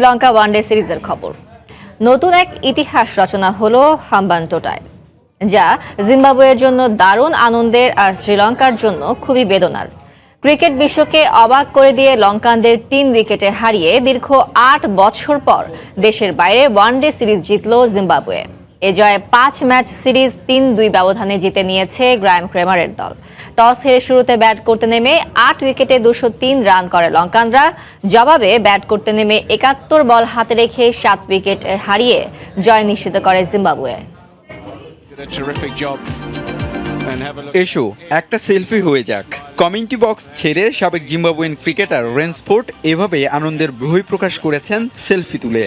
Sri Lanka one day সিরিজের খবর। নতুন এক ইতিহাস রচনা হলো হাম্বানটোটায়, যা জিম্বাবুয়ের জন্য দারুণ আনন্দের আর শ্রীলঙ্কার জন্য খুবই বেদনার। ক্রিকেট বিশ্বকে অবাক করে দিয়ে লঙ্কানদের 3 উইকেটে হারিয়ে দীর্ঘ 8 বছর পর দেশের বাইরে ওয়ানডে সিরিজ জিতল জিম্বাবুয়ে। এ জয়ে 5 ম্যাচ সিরিজ 3-2 ব্যবধানে জিতে নিয়েছে গ্রায়াম ক্রেমারের দল। টস হেরে শুরুতে ব্যাট করতে নেমে 8 উইকেটে 203 রান করে লঙ্কানরা। জবাবে ব্যাট করতে নেমে 71 বল হাতে রেখে 7 উইকেট হারিয়ে জয় নিশ্চিত করে জিম্বাবুয়ে। এসো একটা সেলফি হয়ে যাক। কমিউনিটি বক্স ছেড়ে সাবেক জিম্বাবুয়ান ক্রিকেটার রেন্সফোর্ড এভাবে আনন্দের বহিঃপ্রকাশ করেছেন সেলফি তুলে।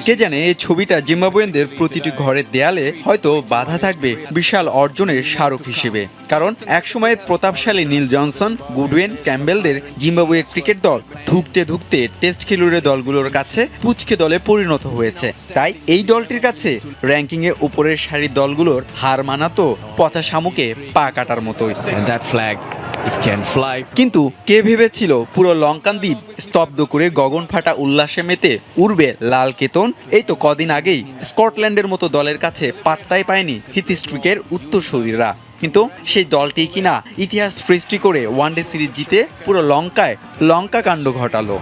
কে জানে এই ছবিটা জিম্বাবুয়ানদের প্রতিটি ঘরের দেয়ালে হয়তো বাধা থাকবে বিশাল অর্জনের স্মারক হিসেবে। কারণ একসময়ের প্রতাপশালী নীল জনসন, গুডউইন, ক্যাম্বেলদের জিম্বাবুয়ে ক্রিকেট দল ধুঁকতে ধুঁকতে টেস্ট খেলুড়ে দলগুলোর কাছে পুচকে দলে পরিণত হয়েছে। তাই এই দলটির কাছে র্যাঙ্কিংয়ে উপরের সারির দলগুলোর হার মানাতো পচা শামুকে পা কাটার মতো। কিন্তু কে ভেবেছিল পুরো লঙ্কান দ্বীপ স্তব্ধ করে গগন ফাটা উল্লাসে মেতে উড়বে লাল কেতন? এই তো কদিন আগেই স্কটল্যান্ডের মতো দলের কাছে পাত্তাই পায়নি হিথস্ট্রিকের উত্তরসূরিরা। কিন্তু সেই দলটি কিনা ইতিহাস সৃষ্টি করে ওয়ানডে সিরিজ জিতে পুরো লঙ্কায় লঙ্কা কাণ্ড ঘটালো।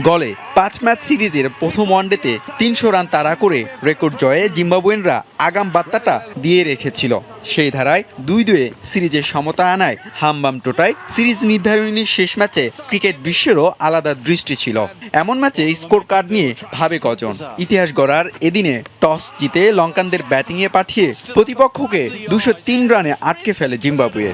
গলে 5 ম্যাচ সিরিজের প্রথম ওয়ানডেতে 300 রান তাড়া করে রেকর্ড জয়ে জিম্বাবুয়ানরা আগাম বার্তাটা দিয়ে রেখেছিল। সেই ধারায় 2-2 সিরিজের সমতা আনায় হাম্বানটোটায় সিরিজ নির্ধারণী শেষ ম্যাচে ক্রিকেট বিশ্বেরও আলাদা দৃষ্টি ছিল। এমন ম্যাচে স্কোর কার্ড নিয়ে ভাবে কজন? ইতিহাস গড়ার এদিনে টস জিতে লঙ্কানদের ব্যাটিংয়ে পাঠিয়ে প্রতিপক্ষকে 203 রানে আটকে ফেলে জিম্বাবুয়ে।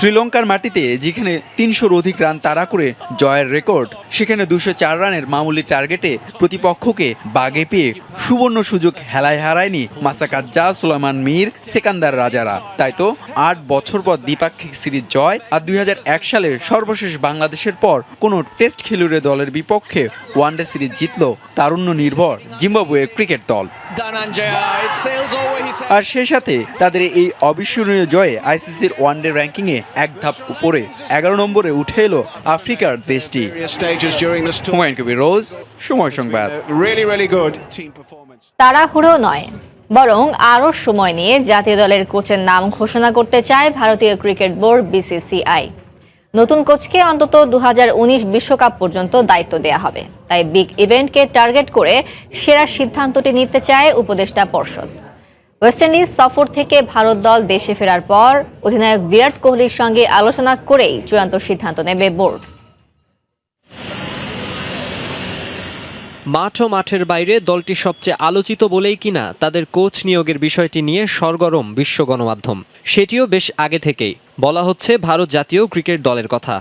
শ্রীলঙ্কার মাটিতে যেখানে 300-র অধিক রান তাড়া করে জয়ের রেকর্ড, সেখানে 204 রানের মামুলি টার্গেটে প্রতিপক্ষকে বাগে পেয়ে সুবর্ণ সুযোগ হেলায় হারায়নি মাসাকাজ্জা, সুলাইমান মীর, সেকান্দার রাজারা। তাই তো 8 বছর পর দ্বিপাক্ষিক সিরিজ জয় আর 2001 সালের সর্বশেষ বাংলাদেশের পর কোনো টেস্ট খেলুড়ে দলের বিপক্ষে ওয়ানডে সিরিজ জিতল তারুণ্য নির্ভর জিম্বাবুয়ে ক্রিকেট দল। আর সেই সাথে তাদের এই অবিস্মরণীয় জয়ে আইসিসির ওয়ানডে র্যাঙ্কিংয়ে এক ধাপ উপরে 11 নম্বরে উঠে এলো আফ্রিকার দেশটি। হুমায়ুন কবির রোজ, সময় সংবাদ। তাড়াহুড়ো নয়, বরং আরও সময় নিয়ে জাতীয় দলের কোচের নাম ঘোষণা করতে চায় ভারতীয় ক্রিকেট বোর্ড বিসিসিআই। নতুন কোচকে অন্তত 2019 বিশ্বকাপ পর্যন্ত দায়িত্ব দেয়া হবে। তাই বিগ ইভেন্টকে টার্গেট করে সেরা সিদ্ধান্তটি নিতে চায় উপদেষ্টা পর্ষদ। ওয়েস্ট ইন্ডিজ সফর থেকে ভারত দল দেশে ফেরার পর অধিনায়ক বিরাট কোহলির সঙ্গে আলোচনা করেই চূড়ান্ত সিদ্ধান্ত নেবে বোর্ড। মাঠ ও মাঠের বাইরে দলটি সবচেয়ে আলোচিত বলেই কিনা তাদের কোচ নিয়োগের বিষয়টি নিয়ে সরগরম বিশ্ব গণমাধ্যম। সেটিও বেশ আগে থেকেই বলা হচ্ছে ভারত জাতীয় ক্রিকেট দলের কথা।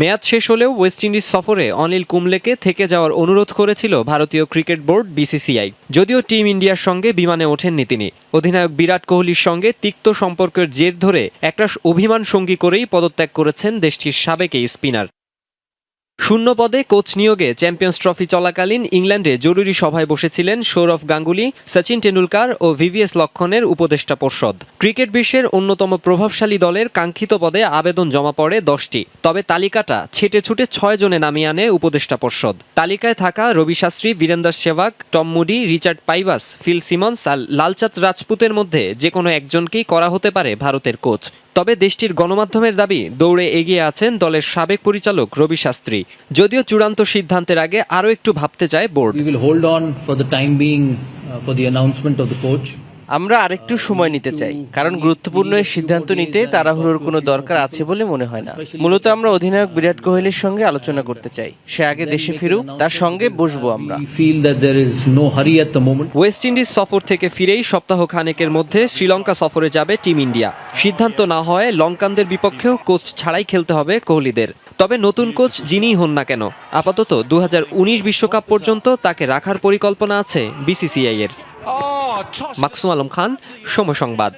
মেয়াদ শেষ হলেও ওয়েস্ট ইন্ডিজ সফরে অনিল কুম্বলেকে থেকে যাওয়ার অনুরোধ করেছিল ভারতীয় ক্রিকেট বোর্ড বিসিসিআই। যদিও টিম ইন্ডিয়ার সঙ্গে বিমানে ওঠেননি তিনি। অধিনায়ক বিরাট কোহলির সঙ্গে তিক্ত সম্পর্কের জের ধরে একরাশ অভিমান সঙ্গী করেই পদত্যাগ করেছেন দেশটির সাবেক এই স্পিনার। শূন্য পদে কোচ নিয়োগে চ্যাম্পিয়ন্স ট্রফি চলাকালীন ইংল্যান্ডে জরুরি সভায় বসেছিলেন সৌরভ গাঙ্গুলি, সচিন টেন্ডুলকার ও ভিভিএস লক্ষ্মণের উপদেষ্টা পর্ষদ। ক্রিকেট বিশ্বের অন্যতম প্রভাবশালী দলের কাঙ্ক্ষিত পদে আবেদন জমা পড়ে 10টি। তবে তালিকাটা ছেটে ছুটে 6 জনে নামিয়ে আনে উপদেষ্টা পর্ষদ। তালিকায় থাকা Ravi Shastri, Virender Sehwag, Tom Moody, Richard Pybus, Phil Simmons আর লালচাঁদ রাজপুতের মধ্যে যে কোনো একজনকেই করা হতে পারে ভারতের কোচ। তবে দেশটির গণমাধ্যমের দাবি দৌড়ে এগিয়ে আছেন দলের সাবেক পরিচালক রবি শাস্ত্রী। যদিও চূড়ান্ত সিদ্ধান্তের আগে আরও একটু ভাবতে চায় বোর্ড। আমরা আরেকটু সময় নিতে চাই, কারণ গুরুত্বপূর্ণ এই সিদ্ধান্ত নিতে তাড়াহুড়োর কোনো দরকার আছে বলে মনে হয় না। মূলত আমরা অধিনায়ক বিরাট কোহলির সঙ্গে আলোচনা করতে চাই। সে আগে দেশে ফিরুক, তার সঙ্গে বসবো আমরা। ওয়েস্ট ইন্ডিজ সফর থেকে ফিরেই সপ্তাহ খানেকের মধ্যে শ্রীলঙ্কা সফরে যাবে টিম ইন্ডিয়া। সিদ্ধান্ত না হয় লঙ্কানদের বিপক্ষেও কোচ ছাড়াই খেলতে হবে কোহলিদের। তবে নতুন কোচ যিনিই হন না কেন, আপাতত 2019 বিশ্বকাপ পর্যন্ত তাকে রাখার পরিকল্পনা আছে বিসিসিআই এর। মাকসুম আলম খান, সময় সংবাদ।